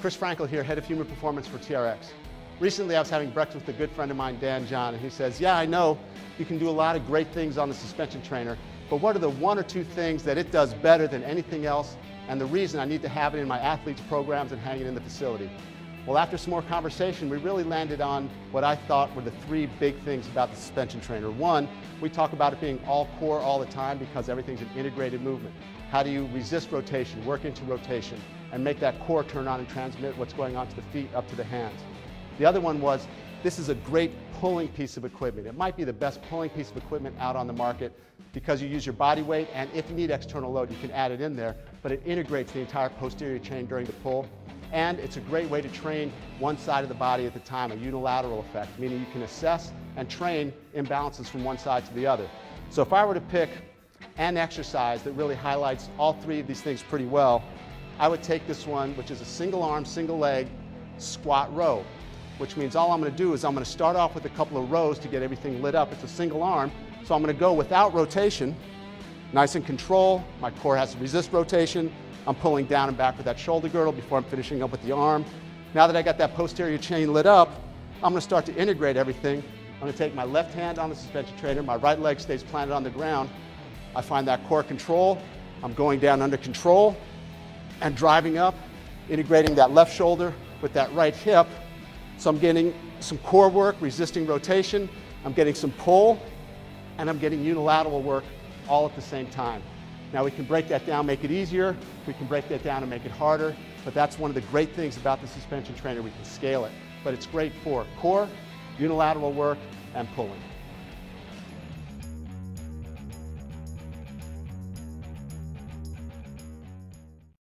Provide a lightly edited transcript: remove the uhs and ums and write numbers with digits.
Kriss Frankels here, head of human performance for TRX. Recently I was having breakfast with a good friend of mine, Dan John, and he says, yeah, I know you can do a lot of great things on the suspension trainer, but what are the one or two things that it does better than anything else, and the reason I need to have it in my athletes' programs and hang it in the facility? Well, after some more conversation, we really landed on what I thought were the three big things about the suspension trainer. One, we talk about it being all core all the time because everything's an integrated movement. How do you resist rotation, work into rotation, and make that core turn on and transmit what's going on to the feet up to the hands? The other one was, this is a great pulling piece of equipment. It might be the best pulling piece of equipment out on the market because you use your body weight, and if you need external load, you can add it in there, but it integrates the entire posterior chain during the pull. And it's a great way to train one side of the body at a time, a unilateral effect, meaning you can assess and train imbalances from one side to the other. So if I were to pick an exercise that really highlights all three of these things pretty well, I would take this one, which is a single arm, single leg squat row, which means all I'm going to do is I'm going to start off with a couple of rows to get everything lit up. It's a single arm, so I'm going to go without rotation, nice and control. My core has to resist rotation. I'm pulling down and back with that shoulder girdle before I'm finishing up with the arm. Now that I got that posterior chain lit up, I'm going to start to integrate everything. I'm going to take my left hand on the suspension trainer, my right leg stays planted on the ground. I find that core control. I'm going down under control and driving up, integrating that left shoulder with that right hip. So I'm getting some core work, resisting rotation, I'm getting some pull, and I'm getting unilateral work all at the same time. Now we can break that down, make it easier, we can break that down and make it harder, but that's one of the great things about the suspension trainer, we can scale it. But it's great for core, unilateral work, and pulling.